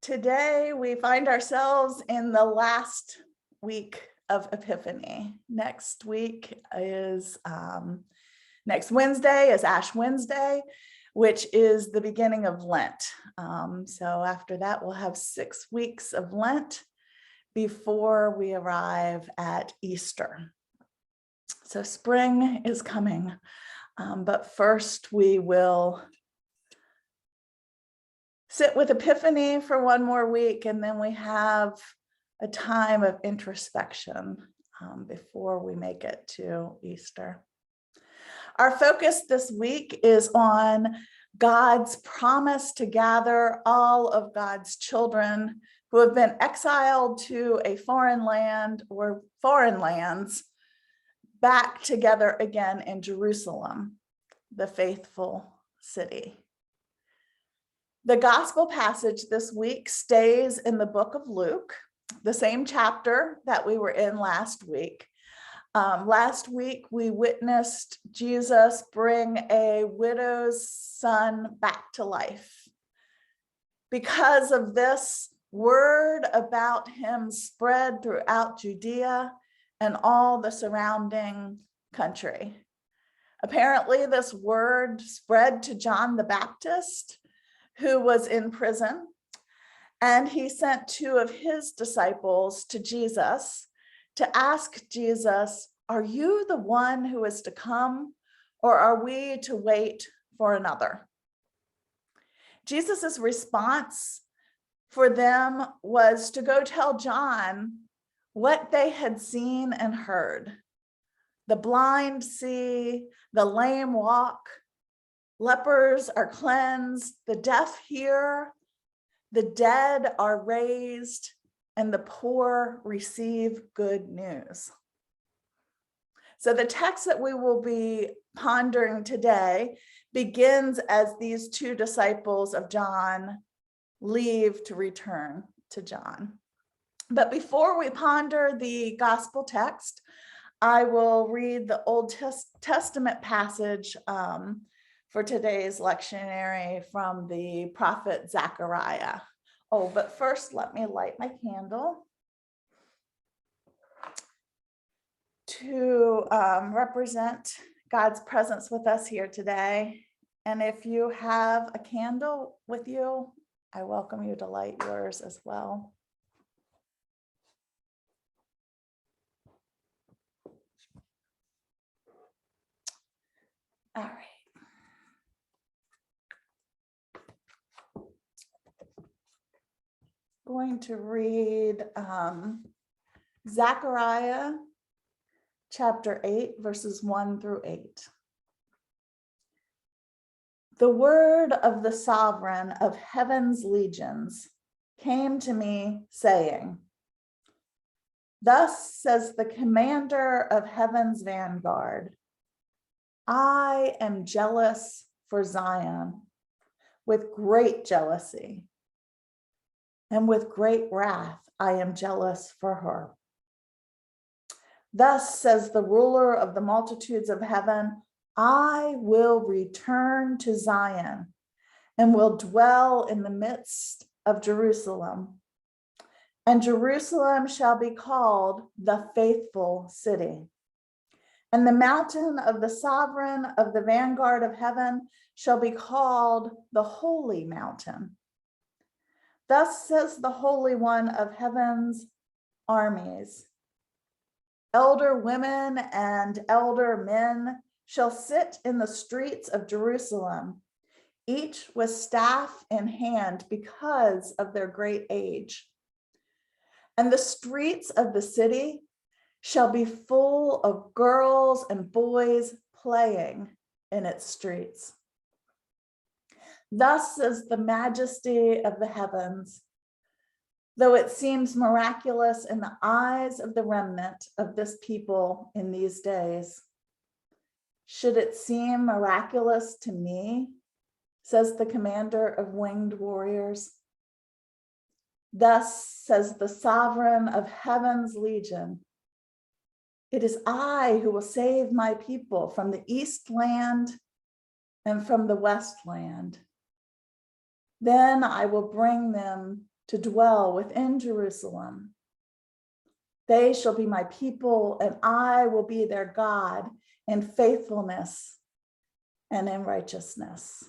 Today we find ourselves in the last week of Epiphany. Next Wednesday is Ash Wednesday, which is the beginning of Lent. So after that, we'll have 6 weeks of Lent before we arrive at Easter. So spring is coming, but first we will sit with Epiphany for 1 more week, and then we have a time of introspection before we make it to Easter. Our focus this week is on God's promise to gather all of God's children who have been exiled to a foreign land or foreign lands back together again in Jerusalem, the faithful city. The gospel passage this week stays in the book of Luke, the same chapter that we were in last week. Last week, we witnessed Jesus bring a widow's son back to life. Because of this, word about him spread throughout Judea and all the surrounding country. Apparently, this word spread to John the Baptist, who was in prison, and he sent 2 of his disciples to Jesus to ask Jesus, "Are you the one who is to come, or are we to wait for another?" Jesus's response for them was to go tell John what they had seen and heard. The blind see, the lame walk, lepers are cleansed, the deaf hear, the dead are raised, and the poor receive good news. So the text that we will be pondering today begins as these 2 disciples of John leave to return to John. But before we ponder the gospel text, I will read the Old Testament passage for today's lectionary from the prophet Zechariah. Oh, but first let me light my candle to represent God's presence with us here today. And if you have a candle with you, I welcome you to light yours as well. All right. Going to read Zechariah chapter 8, verses 1 through 8. The word of the sovereign of heaven's legions came to me, saying, "Thus says the commander of heaven's vanguard, I am jealous for Zion with great jealousy, and with great wrath I am jealous for her. Thus says the ruler of the multitudes of heaven, I will return to Zion and will dwell in the midst of Jerusalem. And Jerusalem shall be called the faithful city. And the mountain of the sovereign of the vanguard of heaven shall be called the holy mountain. Thus says the Holy One of heaven's armies. Elder women and elder men shall sit in the streets of Jerusalem, each with staff in hand because of their great age. And the streets of the city shall be full of girls and boys playing in its streets. Thus says the majesty of the heavens, though it seems miraculous in the eyes of the remnant of this people in these days. Should it seem miraculous to me, says the commander of winged warriors? Thus says the sovereign of heaven's legion, it is I who will save my people from the east land and from the west land. Then I will bring them to dwell within Jerusalem. They shall be my people, and I will be their God in faithfulness and in righteousness.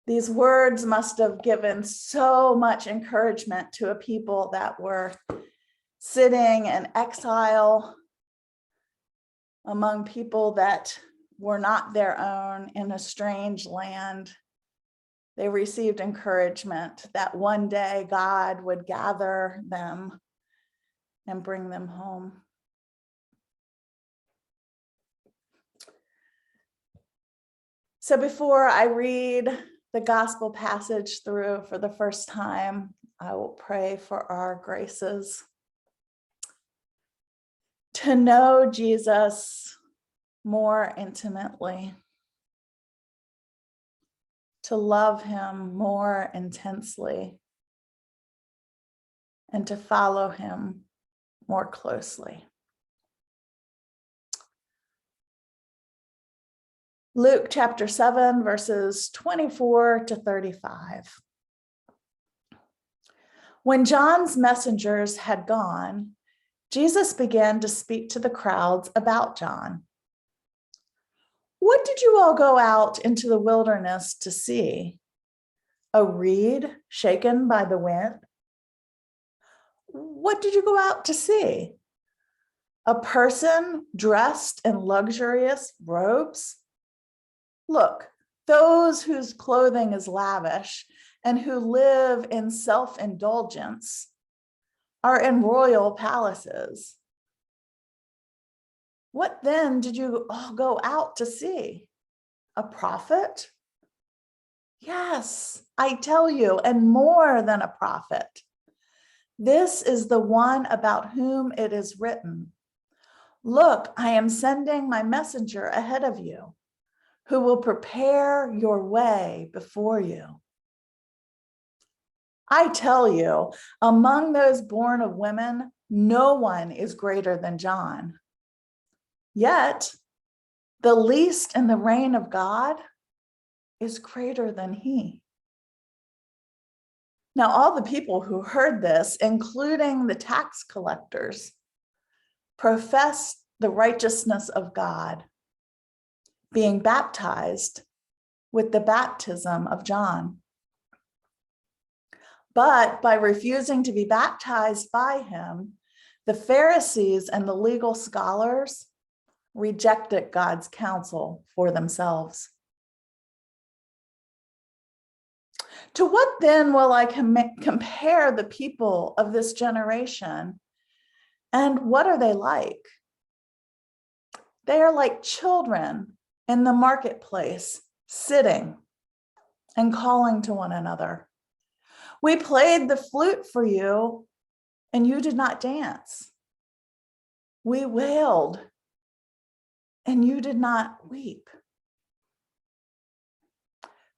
These words must have given so much encouragement to a people that were sitting in exile among people that were not their own in a strange land. They received encouragement that one day God would gather them and bring them home. So before I read the gospel passage through for the first time, I will pray for our graces. To know Jesus more intimately, to love him more intensely, and to follow him more closely. Luke chapter 7, verses 24 to 35. When John's messengers had gone, Jesus began to speak to the crowds about John. What did you all go out into the wilderness to see? A reed shaken by the wind? What did you go out to see? A person dressed in luxurious robes? Look, those whose clothing is lavish and who live in self-indulgence are in royal palaces. What then did you all go out to see? A prophet? Yes, I tell you, and more than a prophet. This is the one about whom it is written, look, I am sending my messenger ahead of you, who will prepare your way before you. I tell you, among those born of women, no one is greater than John. Yet, the least in the reign of God is greater than he. Now, all the people who heard this, including the tax collectors, professed the righteousness of God, being baptized with the baptism of John. But by refusing to be baptized by him, the Pharisees and the legal scholars rejected God's counsel for themselves. To what then will I compare the people of this generation? And what are they like? They are like children in the marketplace, sitting and calling to one another. We played the flute for you, and you did not dance. We wailed, and you did not weep.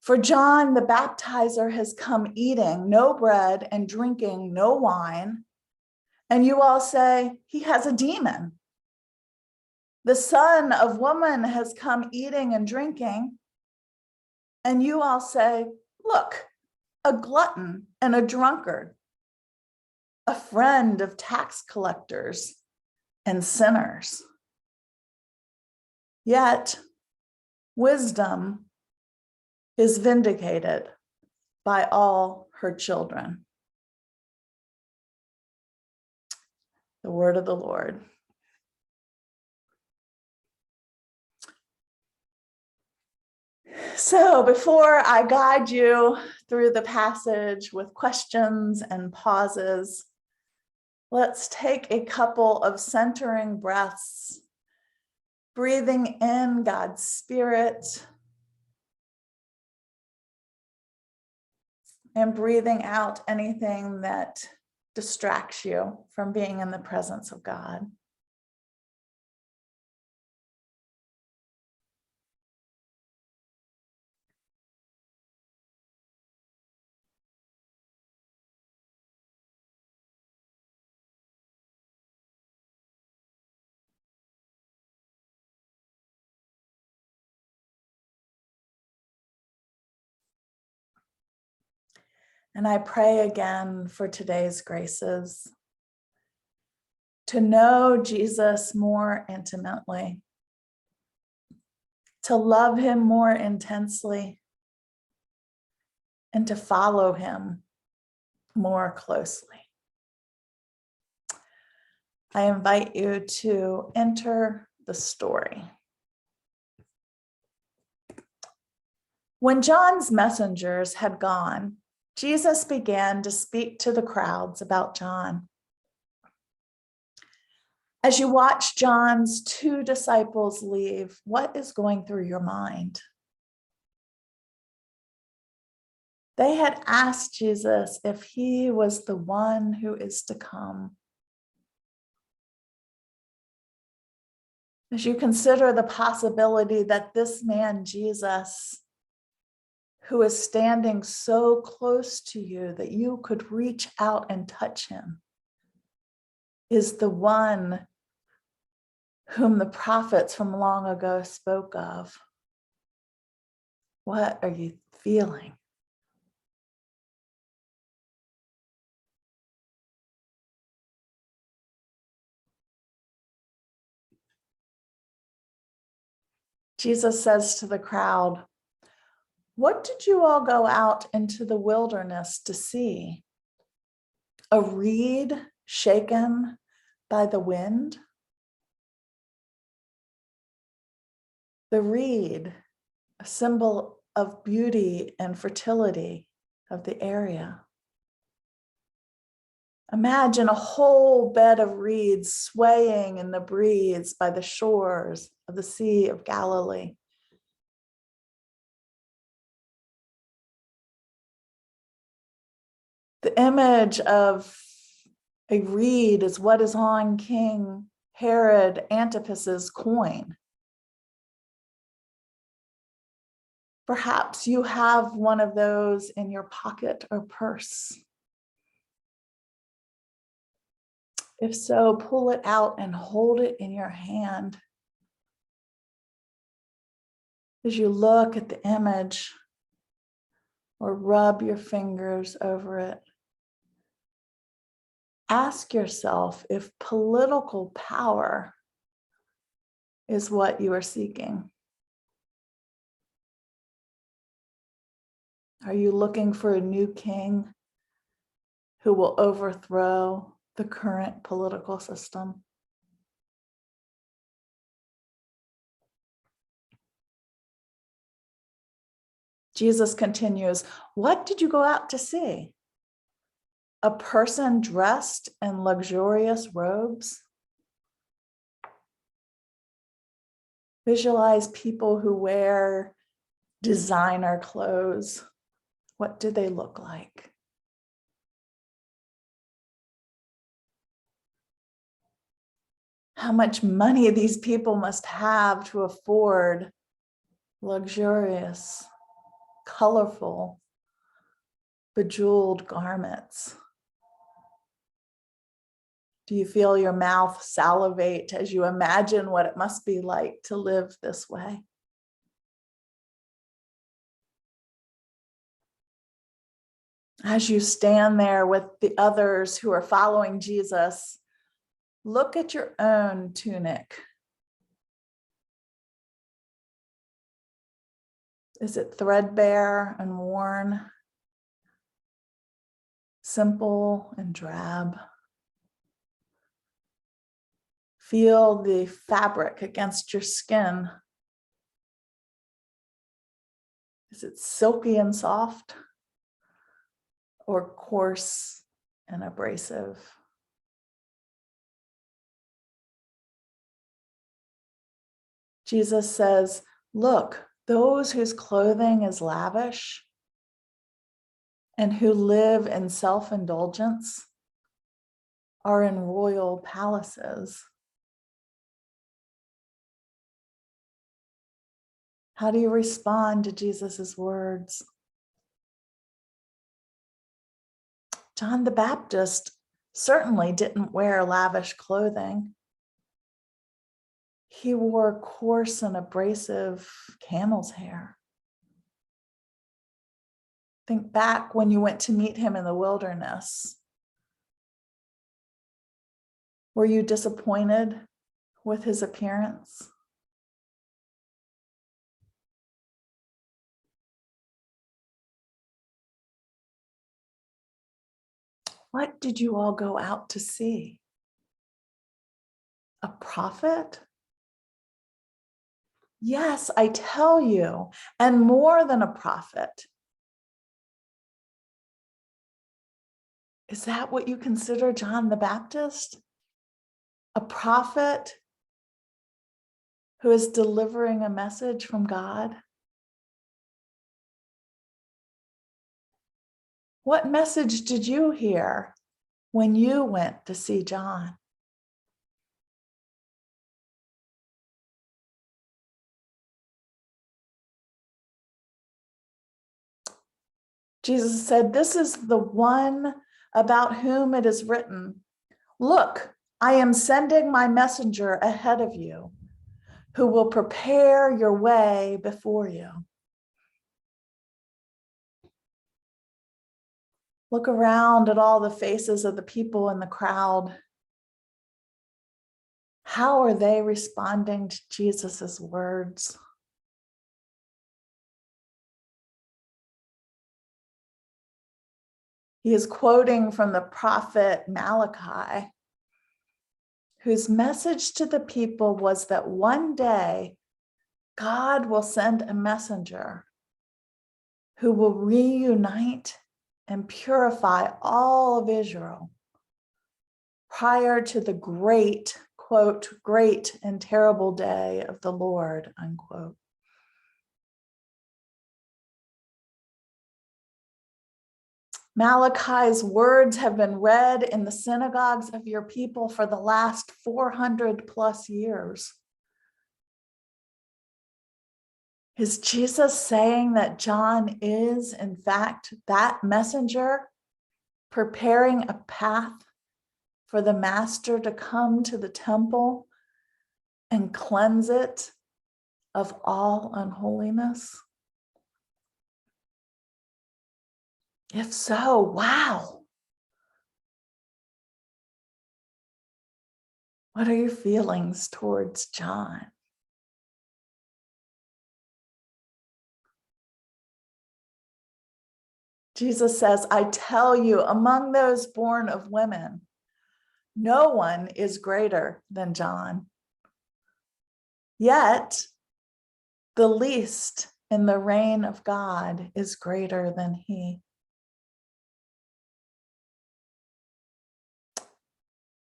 For John the baptizer has come eating no bread and drinking no wine, and you all say, he has a demon. The Son of Woman has come eating and drinking, and you all say, look, a glutton and a drunkard, a friend of tax collectors and sinners. Yet wisdom is vindicated by all her children. The word of the Lord. So before I guide you through the passage with questions and pauses, let's take a couple of centering breaths, breathing in God's Spirit and breathing out anything that distracts you from being in the presence of God. And I pray again for today's graces to know Jesus more intimately, to love him more intensely, and to follow him more closely. I invite you to enter the story. When John's messengers had gone, Jesus began to speak to the crowds about John. As you watch John's 2 disciples leave, what is going through your mind? They had asked Jesus if he was the one who is to come. As you consider the possibility that this man, Jesus, who is standing so close to you that you could reach out and touch him, is the one whom the prophets from long ago spoke of. What are you feeling? Jesus says to the crowd, "What did you all go out into the wilderness to see? A reed shaken by the wind?" The reed, a symbol of beauty and fertility of the area. Imagine a whole bed of reeds swaying in the breeze by the shores of the Sea of Galilee. The image of a reed is what is on King Herod Antipas's coin. Perhaps you have one of those in your pocket or purse. If so, pull it out and hold it in your hand. As you look at the image or rub your fingers over it, ask yourself if political power is what you are seeking. Are you looking for a new king who will overthrow the current political system? Jesus continues, "What did you go out to see? A person dressed in luxurious robes?" Visualize people who wear designer clothes. What do they look like? How much money these people must have to afford luxurious, colorful, bejeweled garments. Do you feel your mouth salivate as you imagine what it must be like to live this way? As you stand there with the others who are following Jesus, look at your own tunic. Is it threadbare and worn? Simple and drab? Feel the fabric against your skin. Is it silky and soft or coarse and abrasive? Jesus says, look, those whose clothing is lavish and who live in self-indulgence are in royal palaces. How do you respond to Jesus's words? John the Baptist certainly didn't wear lavish clothing. He wore coarse and abrasive camel's hair. Think back when you went to meet him in the wilderness. Were you disappointed with his appearance? What did you all go out to see? A prophet? Yes, I tell you, and more than a prophet. Is that what you consider John the Baptist? A prophet who is delivering a message from God? What message did you hear when you went to see John? Jesus said, "This is the one about whom it is written, 'Look, I am sending my messenger ahead of you, who will prepare your way before you.'" Look around at all the faces of the people in the crowd. How are they responding to Jesus's words? He is quoting from the prophet Malachi, whose message to the people was that one day God will send a messenger who will reunite and purify all of Israel prior to the great, quote, "great and terrible day of the Lord," unquote. Malachi's words have been read in the synagogues of your people for the last 400 plus years. Is Jesus saying that John is, in fact, that messenger preparing a path for the master to come to the temple and cleanse it of all unholiness? If so, wow. What are your feelings towards John? Jesus says, "I tell you, among those born of women, no one is greater than John. Yet the least in the reign of God is greater than he."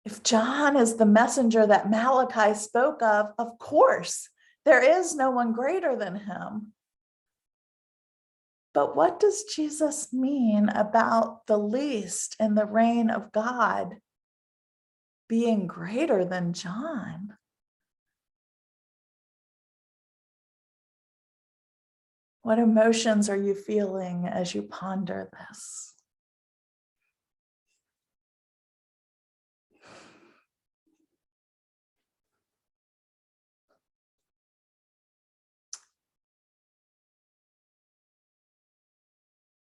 If John is the messenger that Malachi spoke of course, there is no one greater than him. But what does Jesus mean about the least in the reign of God being greater than John? What emotions are you feeling as you ponder this?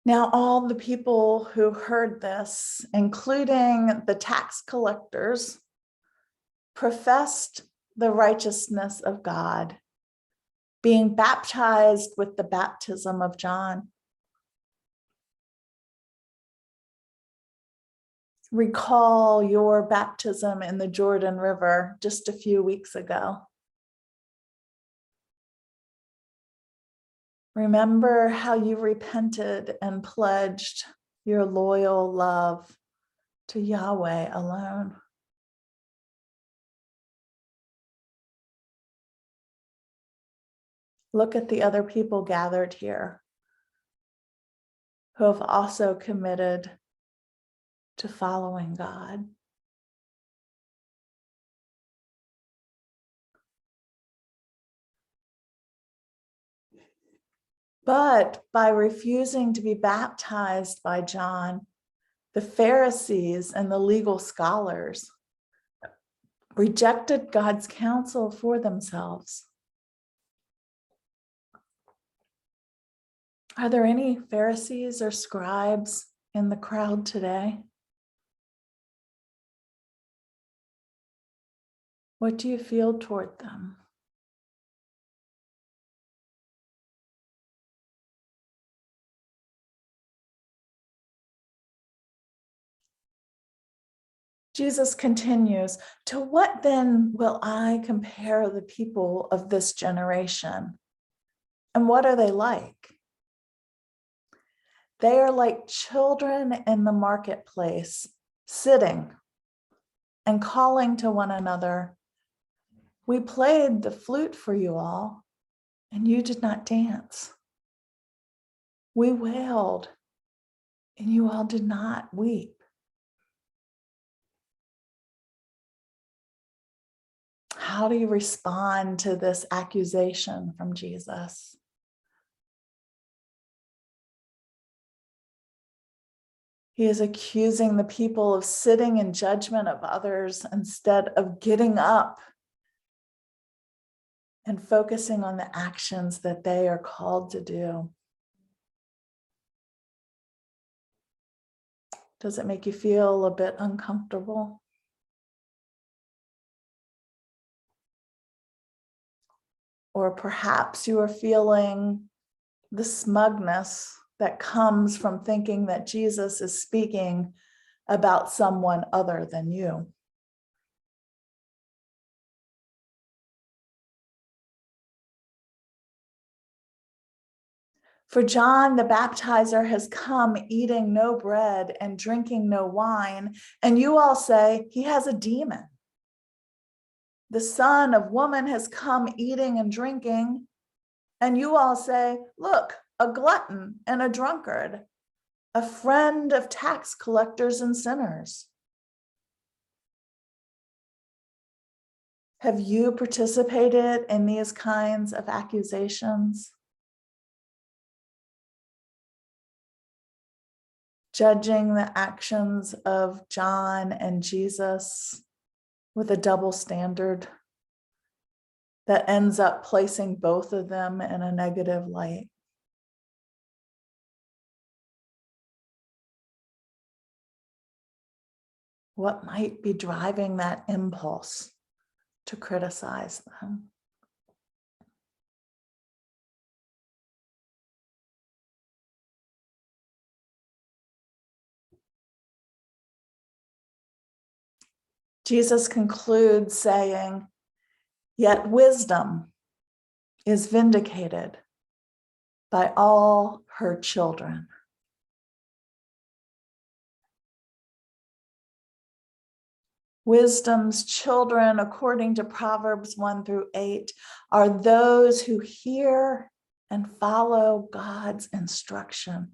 Now, all the people who heard this, including the tax collectors, professed the righteousness of God, being baptized with the baptism of John. Recall your baptism in the Jordan River just a few weeks ago. Remember how you repented and pledged your loyal love to Yahweh alone. Look at the other people gathered here who have also committed to following God. But by refusing to be baptized by John, the Pharisees and the legal scholars rejected God's counsel for themselves. Are there any Pharisees or scribes in the crowd today? What do you feel toward them? Jesus continues, to what then will I compare the people of this generation? And what are they like? They are like children in the marketplace, sitting and calling to one another. We played the flute for you all, and you did not dance. We wailed, and you all did not weep. How do you respond to this accusation from Jesus? He is accusing the people of sitting in judgment of others instead of getting up and focusing on the actions that they are called to do. Does it make you feel a bit uncomfortable? Or perhaps you are feeling the smugness that comes from thinking that Jesus is speaking about someone other than you. For John the baptizer has come eating no bread and drinking no wine, and you all say he has a demon. The Son of Woman has come eating and drinking, and you all say, look, a glutton and a drunkard, a friend of tax collectors and sinners. Have you participated in these kinds of accusations? Judging the actions of John and Jesus with a double standard that ends up placing both of them in a negative light. What might be driving that impulse to criticize them? Jesus concludes saying, yet wisdom is vindicated by all her children. Wisdom's children, according to Proverbs 1-8, are those who hear and follow God's instruction.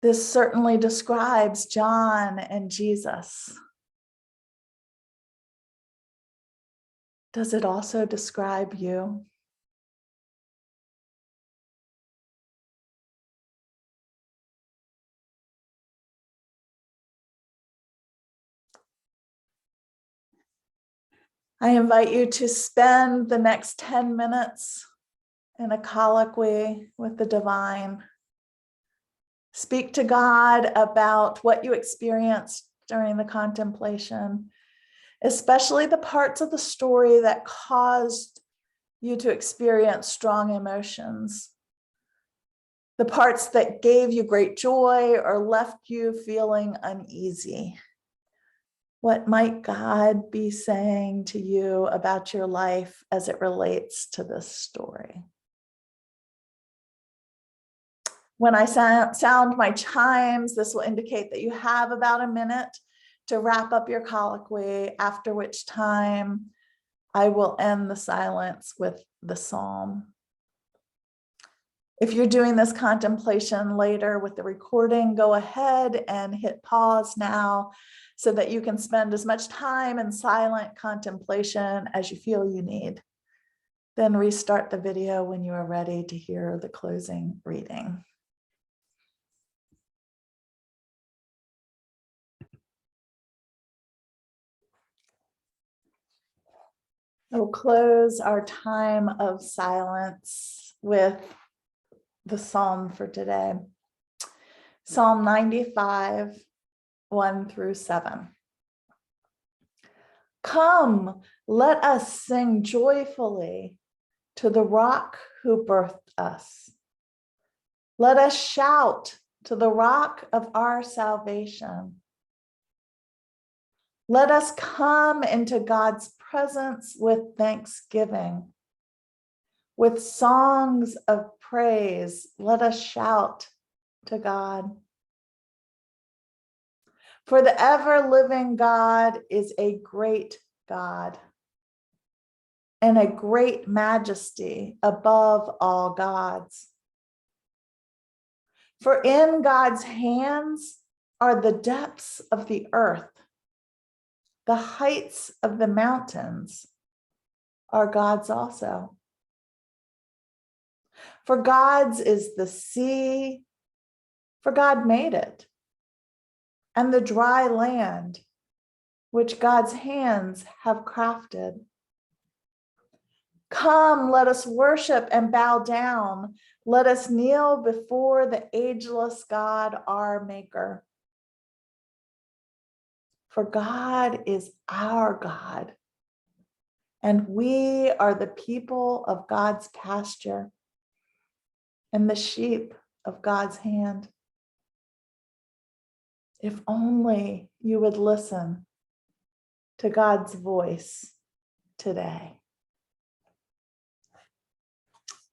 This certainly describes John and Jesus. Does it also describe you? I invite you to spend the next 10 minutes in a colloquy with the divine. Speak to God about what you experienced during the contemplation, especially the parts of the story that caused you to experience strong emotions, the parts that gave you great joy or left you feeling uneasy. What might God be saying to you about your life as it relates to this story? When I sound my chimes, this will indicate that you have about a minute to wrap up your colloquy, after which time I will end the silence with the psalm. If you're doing this contemplation later with the recording, go ahead and hit pause now so that you can spend as much time in silent contemplation as you feel you need. Then restart the video when you are ready to hear the closing reading. We'll close our time of silence with the psalm for today. Psalm 95, 1-7. Come, let us sing joyfully to the rock who birthed us. Let us shout to the rock of our salvation. Let us come into God's presence with thanksgiving. With songs of praise, let us shout to God. For the ever-living God is a great God and a great majesty above all gods. For in God's hands are the depths of the earth. The heights of the mountains are God's also. For God's is the sea, for God made it, and the dry land, which God's hands have crafted. Come, let us worship and bow down. Let us kneel before the ageless God, our Maker. For God is our God, and we are the people of God's pasture and the sheep of God's hand. If only you would listen to God's voice today.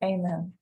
Amen.